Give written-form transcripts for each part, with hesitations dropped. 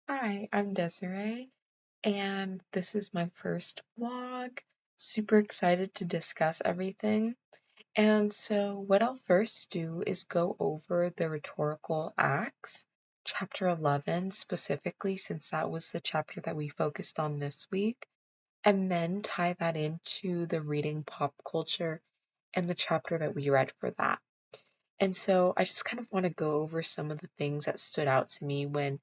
Hi, I'm Desiree, and this is my first vlog. Super excited to discuss everything. And so, what I'll first do is go over the rhetorical acts, chapter 11 specifically, since that was the chapter that we focused on this week, and then tie that into the reading pop culture and the chapter that we read for that. And so I just kind of want to go over some of the things that stood out to me when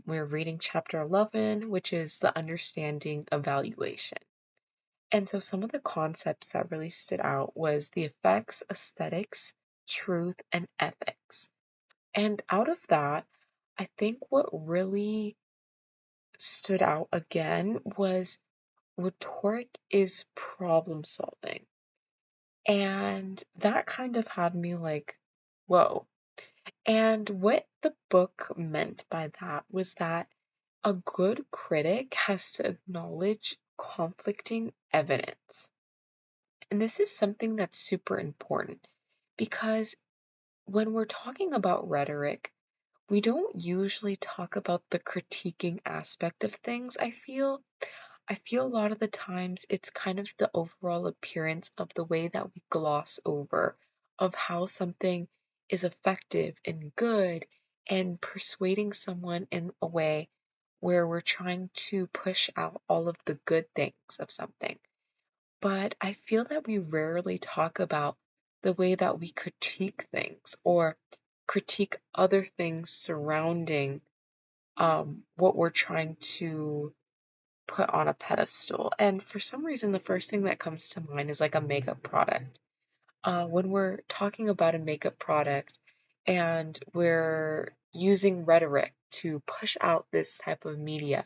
we're reading chapter 11, which is the understanding evaluation. And so some of the concepts that really stood out was the effects, aesthetics, truth, and ethics. And out of that, I think what really stood out again was rhetoric is problem solving. And that kind of had me like, whoa. And what the book meant by that was that a good critic has to acknowledge conflicting evidence. And this is something that's super important because when we're talking about rhetoric, we don't usually talk about the critiquing aspect of things, I feel. I feel a lot of the times it's kind of the overall appearance of the way that we gloss over of how something is effective and good and persuading someone in a way where we're trying to push out all of the good things of something. But I feel that we rarely talk about the way that we critique things or critique other things surrounding what we're trying to put on a pedestal. And for some reason, the first thing that comes to mind is like a makeup product. When we're talking about a makeup product and we're using rhetoric to push out this type of media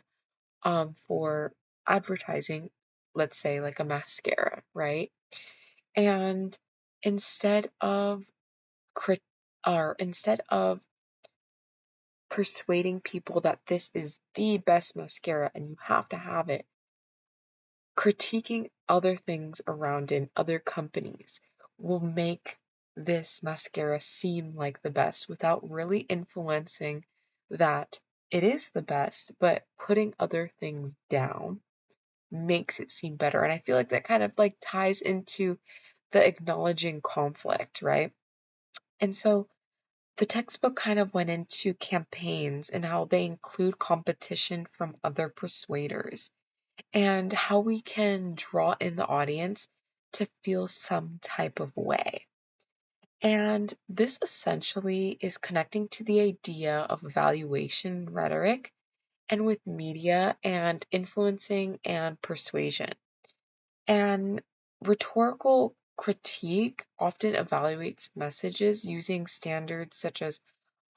for advertising, let's say like a mascara, right? And instead of crit or instead of persuading people that this is the best mascara and you have to have it, critiquing other things around in other companies will make this mascara seem like the best without really influencing that it is the best, but putting other things down makes it seem better. And I feel like that kind of like ties into the acknowledging conflict, right? And so the textbook kind of went into campaigns and how they include competition from other persuaders and how we can draw in the audience to feel some type of way. And this essentially is connecting to the idea of evaluation rhetoric and with media and influencing and persuasion. And rhetorical critique often evaluates messages using standards such as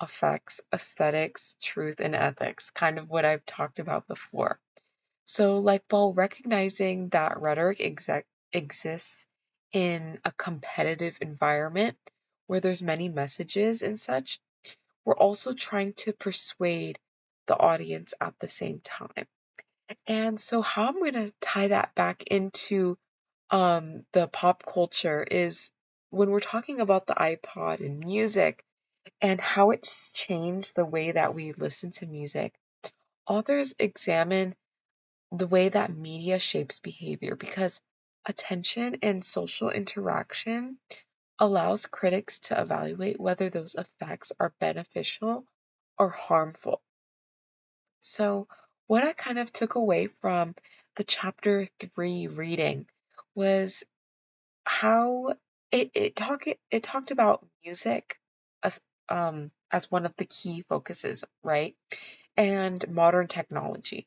effects, aesthetics, truth, and ethics, kind of what I've talked about before. So, like, while recognizing that rhetoric exists in a competitive environment where there's many messages and such, we're also trying to persuade the audience at the same time. And so, how I'm going to tie that back into the pop culture is when we're talking about the iPod and music and how it's changed the way that we listen to music. Authors examine the way that media shapes behavior because attention and social interaction allows critics to evaluate whether those effects are beneficial or harmful. So, what I kind of took away from the chapter 3 reading was how it talked about music as one of the key focuses, right? And modern technology.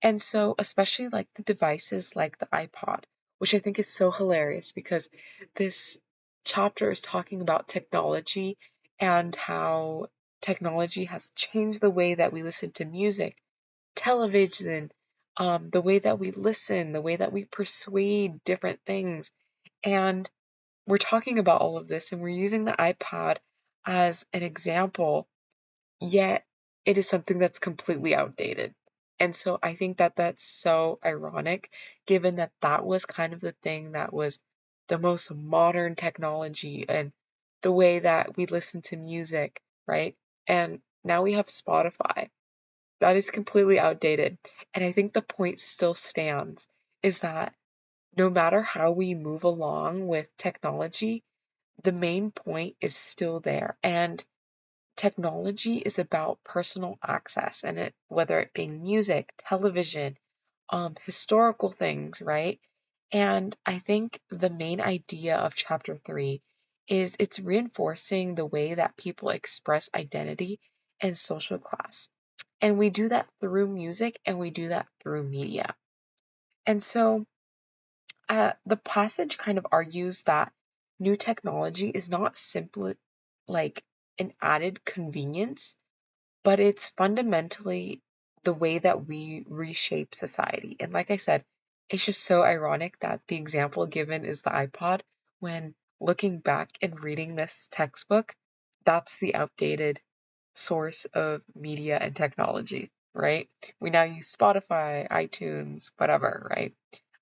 And so, especially like the devices like the iPod, which I think is so hilarious because this chapter is talking about technology and how technology has changed the way that we listen to music, television, the way that we listen, the way that we persuade different things. And we're talking about all of this and we're using the iPod as an example, yet it is something that's completely outdated. And so I think that that's so ironic, given that that was kind of the thing that was the most modern technology and the way that we listen to music, right? And now we have Spotify. That is completely outdated. And I think the point still stands is that no matter how we move along with technology, the main point is still there. And technology is about personal access and whether it being music, television, historical things, right? And I think the main idea of chapter 3 is it's reinforcing the way that people express identity and social class. And we do that through music and we do that through media. And so the passage kind of argues that new technology is not simply like an added convenience, but it's fundamentally the way that we reshape society. And like I said, it's just so ironic that the example given is the iPod when looking back and reading this textbook, that's the outdated source of media and technology, right? We now use Spotify, iTunes, whatever, right?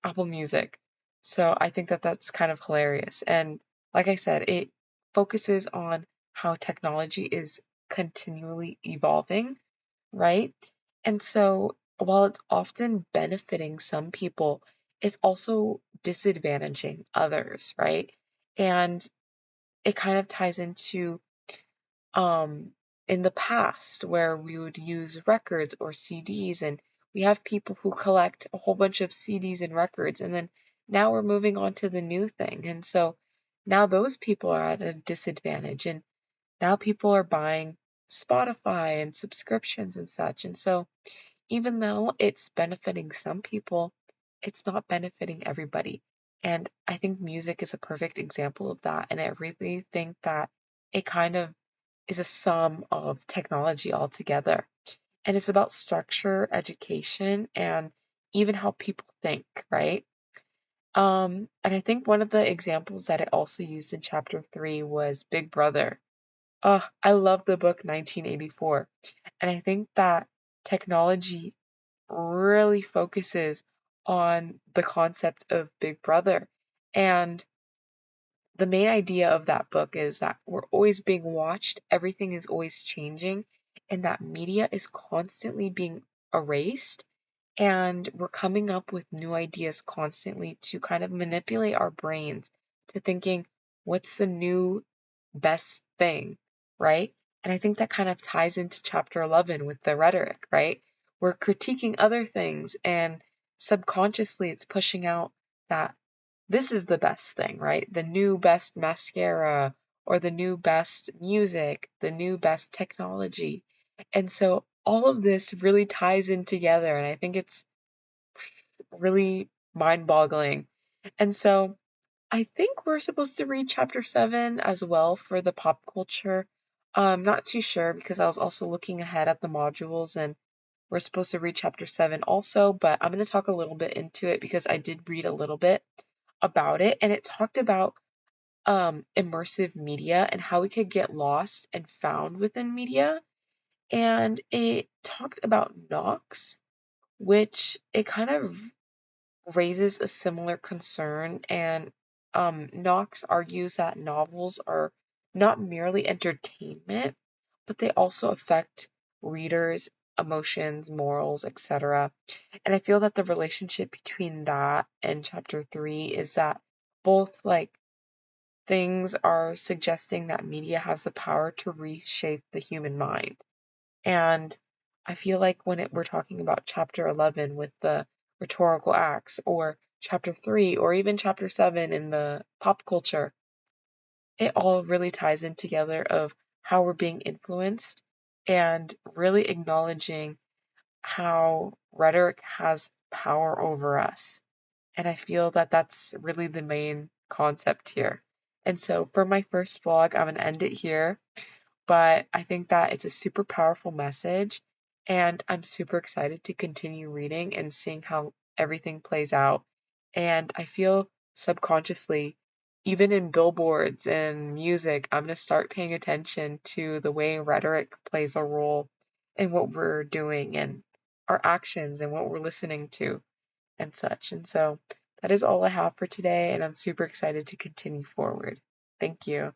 Apple Music. So I think that that's kind of hilarious. And like I said, it focuses on how technology is continually evolving, right? And so while it's often benefiting some people, it's also disadvantaging others, right? And it kind of ties into um, in the past where we would use records or CDs, and we have people who collect a whole bunch of CDs and records, and then now we're moving on to the new thing. And so now those people are at a disadvantage, and now people are buying Spotify and subscriptions and such. And so even though it's benefiting some people, it's not benefiting everybody. And I think music is a perfect example of that. And I really think that it kind of is a sum of technology altogether. And it's about structure, education, and even how people think, right? And I think one of the examples that it also used in chapter 3 was Big Brother. Oh, I love the book 1984. And I think that technology really focuses on the concept of Big Brother. And the main idea of that book is that we're always being watched, everything is always changing, and that media is constantly being erased. And we're coming up with new ideas constantly to kind of manipulate our brains to thinking, what's the new best thing, right? And I think that kind of ties into chapter 11 with the rhetoric, right? We're critiquing other things, and subconsciously it's pushing out that this is the best thing, right? The new best mascara or the new best music, the new best technology. And so all of this really ties in together, and I think it's really mind-boggling. And so I think we're supposed to read chapter 7 as well for the pop culture. I'm not too sure because I was also looking ahead at the modules and we're supposed to read chapter 7 also, but I'm going to talk a little bit into it because I did read a little bit about it, and it talked about immersive media and how we could get lost and found within media. And it talked about Knox, which it kind of raises a similar concern. And Knox argues that novels are not merely entertainment, but they also affect readers' emotions, morals, etc. And I feel that the relationship between that and chapter 3 is that both like things are suggesting that media has the power to reshape the human mind. And I feel like when we're talking about chapter 11 with the rhetorical acts, or chapter 3, or even chapter 7 in the pop culture, it all really ties in together of how we're being influenced and really acknowledging how rhetoric has power over us. And I feel that that's really the main concept here. And so for my first vlog, I'm going to end it here. But I think that it's a super powerful message. And I'm super excited to continue reading and seeing how everything plays out. And I feel subconsciously, even in billboards and music, I'm going to start paying attention to the way rhetoric plays a role in what we're doing and our actions and what we're listening to and such. And so that is all I have for today, and I'm super excited to continue forward. Thank you.